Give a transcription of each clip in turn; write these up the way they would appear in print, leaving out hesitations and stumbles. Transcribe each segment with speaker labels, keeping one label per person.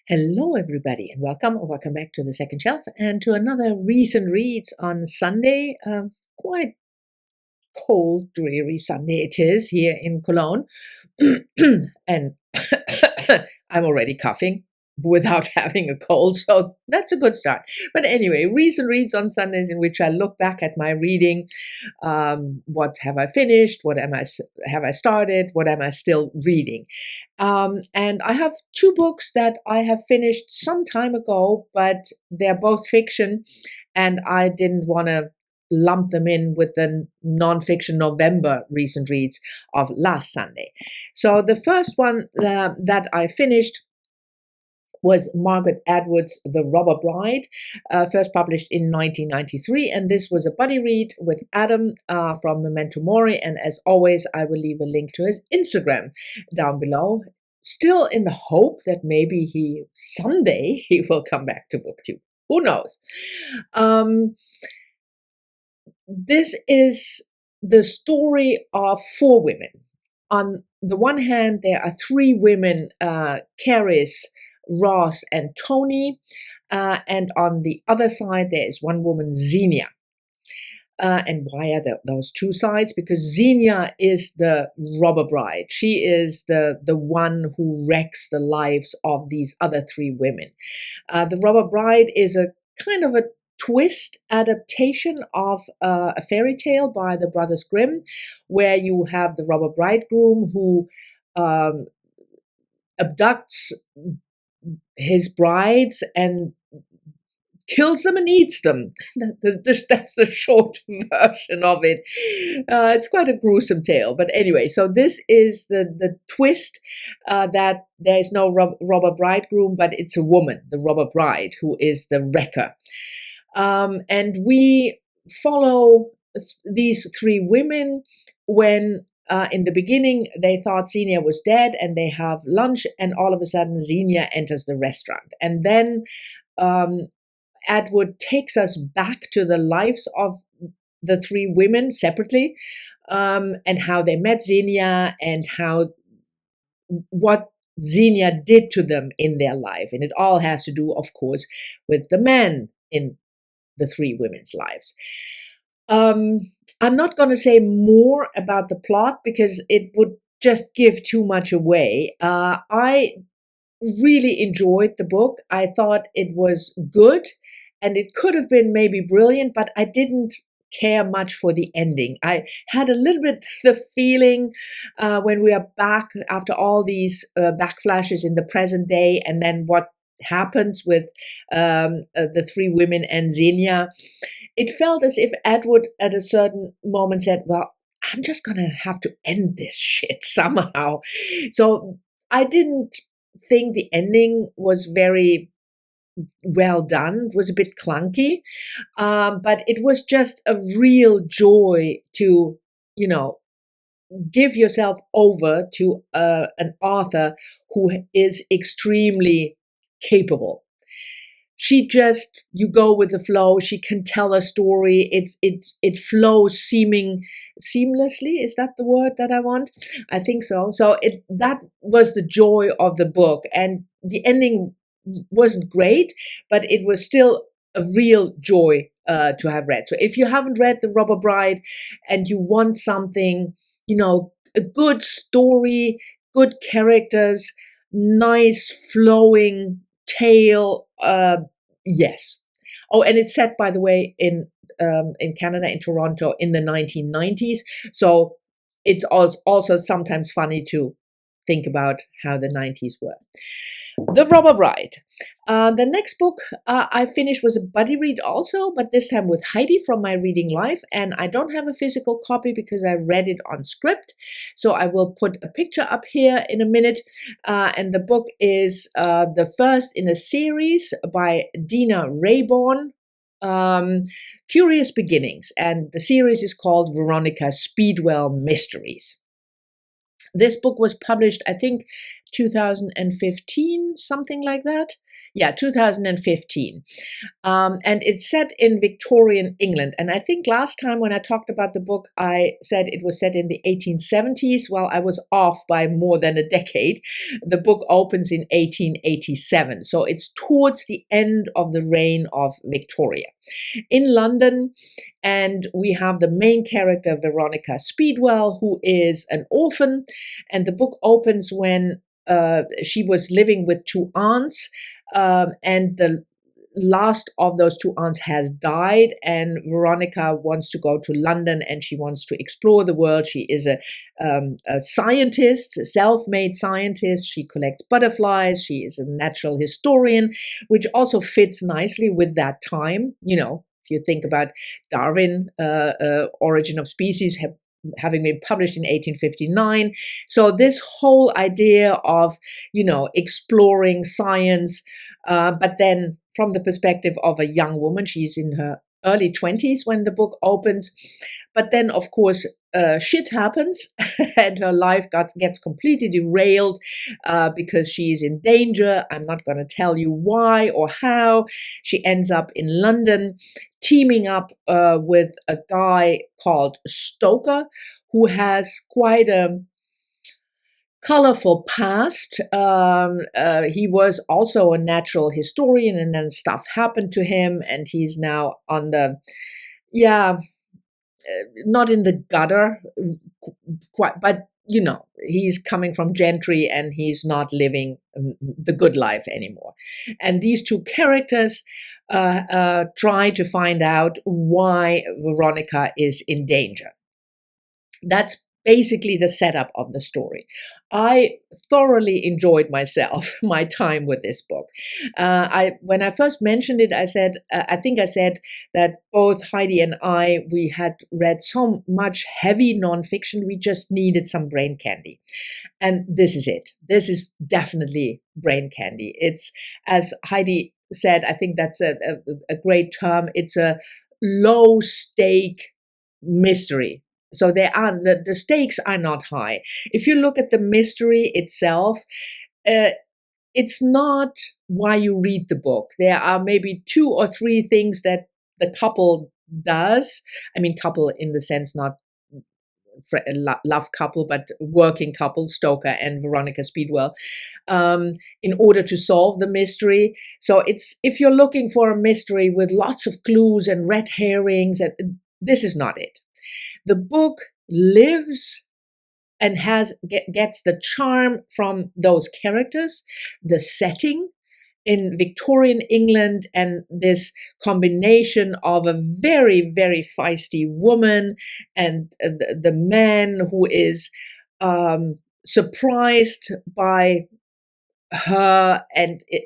Speaker 1: Hello, everybody, and welcome or welcome back to the second shelf and to another recent reads on Sunday. Quite cold, dreary Sunday it is here in Cologne, and I'm already coughing without having a cold, so that's a good start. But anyway, recent reads on Sundays in which I look back at my reading. What have I finished? What have I started? What am I still reading? And I have two books that I have finished some time ago, but they're both fiction, and I didn't want to lump them in with the nonfiction November recent reads of last Sunday. So the first one that I finished was Margaret Atwood's The Robber Bride, first published in 1993. And this was a buddy read with Adam from Memento Mori. And as always, I will leave a link to his Instagram down below, still in the hope that maybe someday he will come back to BookTube. Who knows? This is the story of four women. On the one hand, there are three women, Caris, Ross, and Tony. And on the other side, there is one woman, Xenia. And why are those two sides? Because Xenia is the robber bride. She is the one who wrecks the lives of these other three women. The robber bride is a kind of a twist adaptation of a fairy tale by the Brothers Grimm, where you have the robber bridegroom who abducts his brides and kills them and eats them. That's the short version of it. It's quite a gruesome tale. But anyway, so this is the twist that there is no robber bridegroom, but it's a woman, the robber bride, who is the wrecker. And we follow these three women when in the beginning they thought Xenia was dead, and they have lunch, and all of a sudden Xenia enters the restaurant. And then Atwood takes us back to the lives of the three women separately, and how they met Xenia and what Xenia did to them in their life. And it all has to do, of course, with the men in the three women's lives. I'm not going to say more about the plot because it would just give too much away. I really enjoyed the book. I thought it was good, and it could have been maybe brilliant, but I didn't care much for the ending. I had a little bit the feeling when we are back after all these backflashes in the present day, and then what happens with the three women and Xenia, it felt as if Atwood at a certain moment said, well, I'm just going to have to end this shit somehow. So I didn't think the ending was very well done. It was a bit clunky, but it was just a real joy to, give yourself over to an author who is extremely capable. You go with the flow. She can tell a story. It flows seamlessly. Is that the word that I want? I think so. So that was the joy of the book, and the ending wasn't great, but it was still a real joy to have read. So if you haven't read The Robber Bride and you want something, a good story, good characters, nice flowing tale, yes. Oh, and it's set, by the way, in Canada, in Toronto, in the 1990s. So it's also sometimes funny to think about how the 90s were. The Robber Bride. The next book I finished was a buddy read also, but this time with Heidi from My Reading Life. And I don't have a physical copy because I read it on script. So I will put a picture up here in a minute. And the book is the first in a series by Dina Rayborn, Curious Beginnings. And the series is called Veronica Speedwell Mysteries. This book was published, I think, 2015, something like that. Yeah, 2015. And it's set in Victorian England. And I think last time when I talked about the book, I said it was set in the 1870s. Well, I was off by more than a decade. The book opens in 1887. So it's towards the end of the reign of Victoria in London. And we have the main character, Veronica Speedwell, who is an orphan. And the book opens when she was living with two aunts. And the last of those two aunts has died, and Veronica wants to go to London and she wants to explore the world. She is a scientist, a self-made scientist. She collects butterflies. She is a natural historian, which also fits nicely with that time. You know, if you think about Darwin, Origin of Species, having been published in 1859. So this whole idea of, you know, exploring science, but then from the perspective of a young woman, she's in her early 20s when the book opens. But then, of course, shit happens and her life gets completely derailed because she is in danger. I'm not going to tell you why or how. She ends up in London, teaming up with a guy called Stoker, who has quite a colorful past. He was also a natural historian, and then stuff happened to him, and he's now on the, not in the gutter, quite, but you know, he's coming from gentry and he's not living the good life anymore. And these two characters try to find out why Veronica is in danger. That's basically the setup of the story. I thoroughly enjoyed my time with this book. When I first mentioned it, I said that both Heidi and we had read so much heavy nonfiction, we just needed some brain candy. And this is it. This is definitely brain candy. It's, as Heidi said, I think that's a great term. It's a low stake mystery. So the stakes are not high. If you look at the mystery itself, it's not why you read the book. There are maybe 2 or 3 things that the couple does. I mean, couple in the sense not love couple, but working couple, Stoker and Veronica Speedwell, in order to solve the mystery. So it's, if you're looking for a mystery with lots of clues and red herrings, this is not it. The book lives and gets the charm from those characters, the setting in Victorian England, and this combination of a very, very feisty woman and the man who is surprised by her,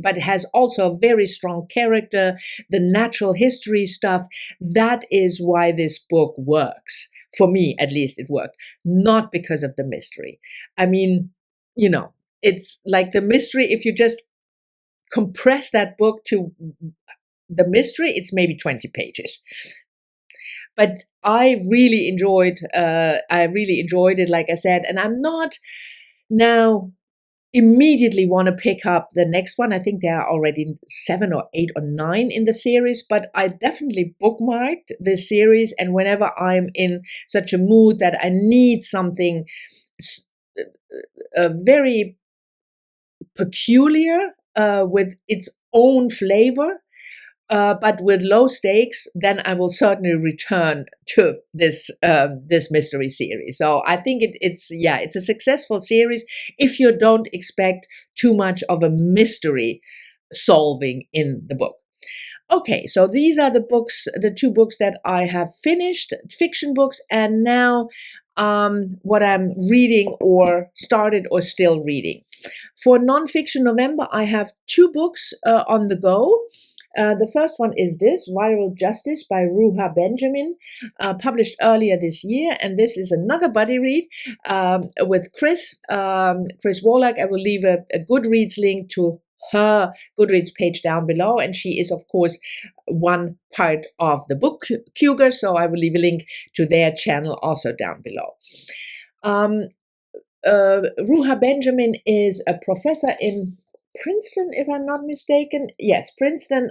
Speaker 1: but has also a very strong character, the natural history stuff. That is why this book works. For me, at least, it worked, not because of the mystery. I mean, you know, it's like the mystery, if you just compress that book to the mystery, it's maybe 20 pages. But I really enjoyed it, like I said, and I'm not now immediately want to pick up the next one. I think there are already 7 or 8 or 9 in the series, but I definitely bookmarked this series. And whenever I'm in such a mood that I need something very peculiar with its own flavor, but with low stakes, then I will certainly return to this mystery series. So I think it's a successful series if you don't expect too much of a mystery solving in the book. Okay, so these are the 2 books that I have finished, fiction books, and now what I'm reading or started or still reading. For Nonfiction November, I have 2 books on the go. The first one is this, Viral Justice by Ruha Benjamin, published earlier this year. And this is another buddy read with Chris Warlock. I will leave a Goodreads link to her Goodreads page down below. And she is, of course, one part of the book Cougars. So I will leave a link to their channel also down below. Ruha Benjamin is a professor in Princeton, if I'm not mistaken. Yes, Princeton.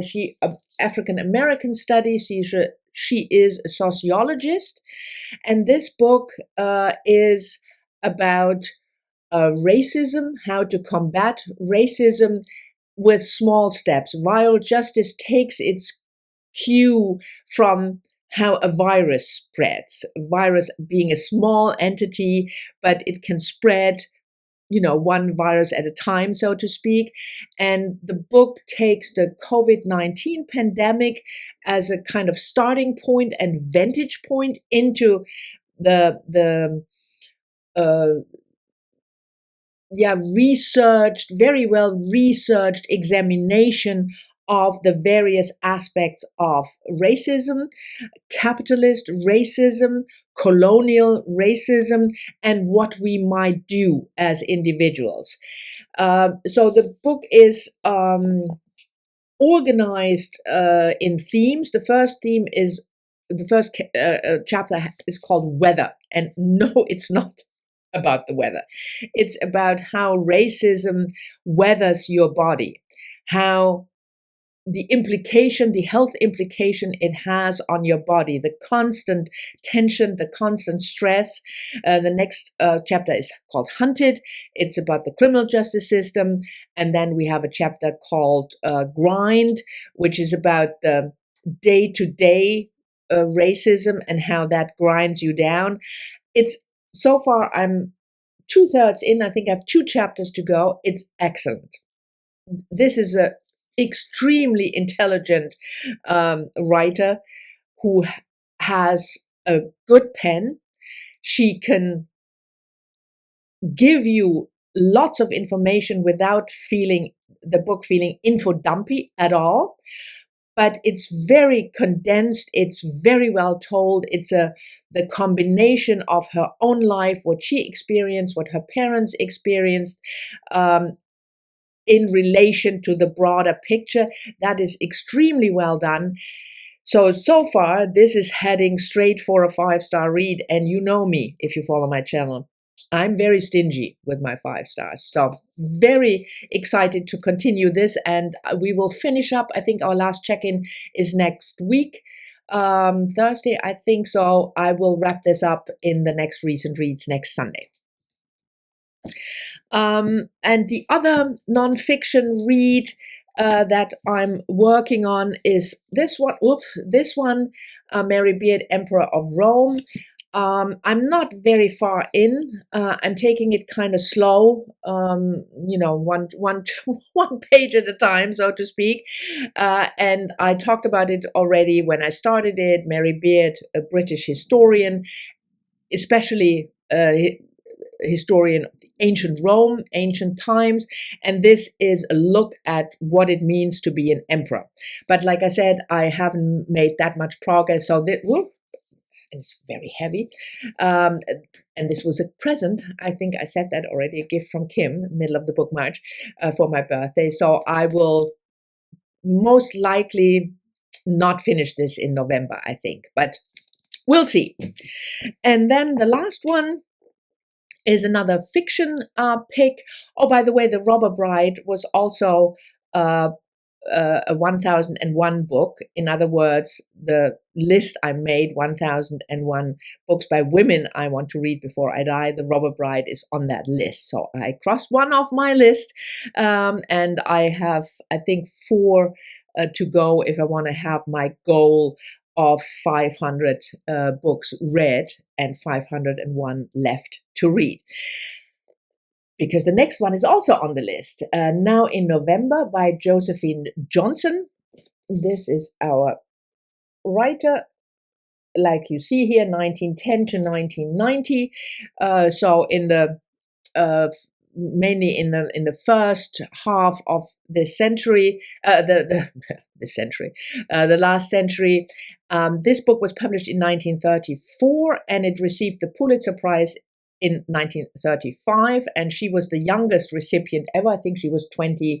Speaker 1: She African American studies. She is a sociologist, and this book is about racism, how to combat racism with small steps. Viral justice takes its cue from how a virus spreads. A virus being a small entity, but it can spread, one virus at a time, so to speak. And the book takes the COVID-19 pandemic as a kind of starting point and vantage point into the very well researched examination of the various aspects of racism, capitalist racism, colonial racism, and what we might do as individuals. So the book is organized in themes. The first chapter is called Weather. And no, it's not about the weather. It's about how racism weathers your body, how the health implication it has on your body, the constant tension, the constant stress. The next chapter is called Hunted. It's about the criminal justice system. And then we have a chapter called Grind, which is about the day-to-day racism and how that grinds you down. So far, I'm 2/3 in. I think I have 2 chapters to go. It's excellent. This is a extremely intelligent writer who has a good pen. She can give you lots of information without feeling info dumpy at all. But it's very condensed. It's very well told. It's the combination of her own life, what she experienced, what her parents experienced, in relation to the broader picture. That is extremely well done. So far, this is heading straight for a 5-star read. And you know me, if you follow my channel, I'm very stingy with my 5 stars. So very excited to continue this. And we will finish up. I think our last check-in is next week. Thursday, I think so. I will wrap this up in the next Recent Reads next Sunday. And the other nonfiction read that I'm working on is this one, Mary Beard, Emperor of Rome. I'm not very far in. I'm taking it kind of slow, one page at a time, so to speak. And I talked about it already when I started it. Mary Beard, a British historian, especially historian of ancient Rome, ancient times, and this is a look at what it means to be an emperor. But like I said, I haven't made that much progress, so it's very heavy. And this was a present. I think I said that already, a gift from Kim, middle of the book March, for my birthday. So I will most likely not finish this in November, I think, but we'll see. And then the last one is another fiction pick. Oh, by the way, The Robber Bride was also a 1001 book. In other words, the list I made, 1001 books by women I want to read before I die. The Robber Bride is on that list. So I crossed one off my list, and I have, I think, 4 to go if I want to have my goal of 500 books read and 501 left to read. Because the next one is also on the list, now in November, by Josephine Johnson. This is our writer, like you see here, 1910 to 1990. So in the mainly in the first half of this century, the last century. This book was published in 1934, and it received the Pulitzer Prize in 1935, and she was the youngest recipient ever. I think she was 25.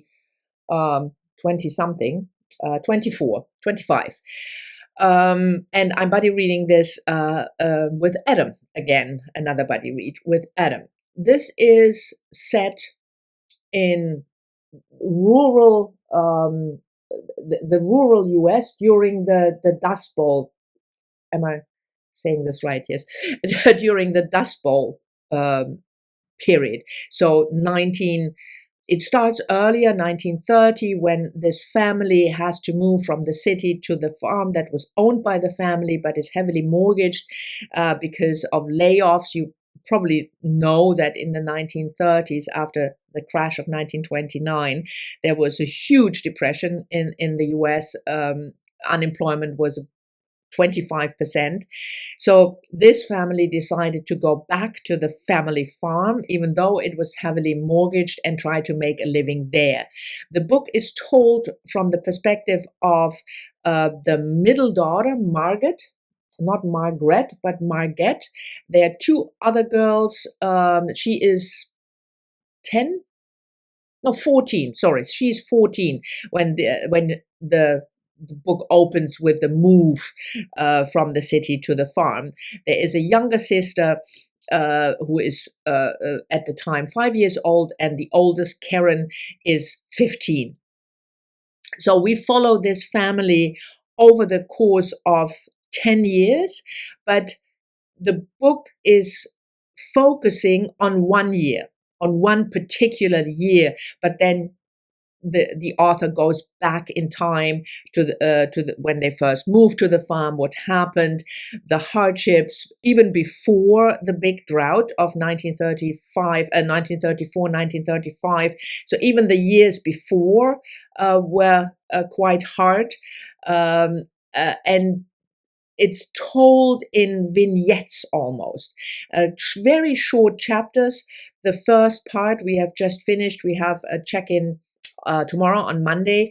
Speaker 1: And I'm buddy reading this with Adam again, another buddy read with Adam. This is set in rural the rural US during the Dust Bowl. Am I saying this right? Yes. During the Dust Bowl period. So it starts earlier, 1930, when this family has to move from the city to the farm that was owned by the family but is heavily mortgaged because of layoffs. You probably know that in the 1930s, after the crash of 1929, there was a huge depression in the US. Unemployment was 25%. So this family decided to go back to the family farm, even though it was heavily mortgaged, and try to make a living there. The book is told from the perspective of the middle daughter, Margaret. Not Margaret, but Margaret. There are two other girls. She is 10? No, 14. Sorry, she's 14 when the book opens with the move from the city to the farm. There is a younger sister who is at the time 5 years old, and the oldest, Karen, is 15. So we follow this family over the course of 10 years, but the book is focusing on 1 year, on one particular year, but then the author goes back in time to when they first moved to the farm, what happened, the hardships, even before the big drought of 1934, 1935. So even the years before were quite hard. And it's told in vignettes almost, very short chapters. The first part we have just finished. We have a check-in tomorrow on Monday,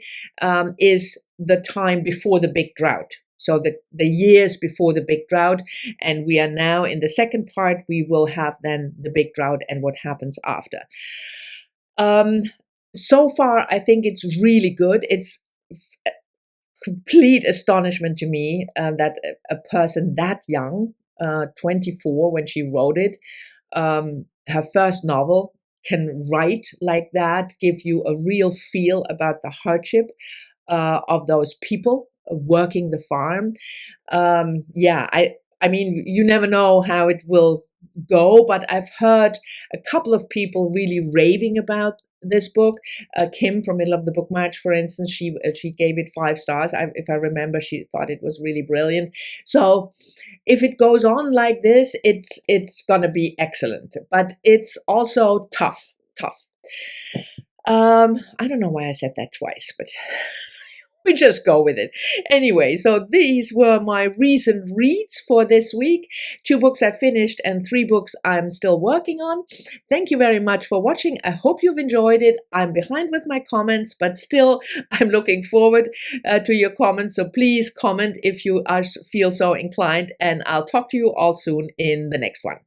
Speaker 1: is the time before the big drought. So the years before the big drought. And we are now in the second part. We will have then the big drought and what happens after. So far, I think it's really good. It's complete astonishment to me that a person that young, 24 when she wrote it, her first novel, can write like that, give you a real feel about the hardship of those people working the farm. I mean, you never know how it will go, but I've heard a couple of people really raving about this book. Kim from Middle of the Book March, for instance, she gave it 5 stars. If I remember, she thought it was really brilliant. So if it goes on like this, it's gonna be excellent. But it's also tough. I don't know why I said that twice, but we just go with it. Anyway, so these were my recent reads for this week. 2 books I finished and 3 books I'm still working on. Thank you very much for watching. I hope you've enjoyed it. I'm behind with my comments, but still I'm looking forward to your comments. So please comment if you feel so inclined, and I'll talk to you all soon in the next one.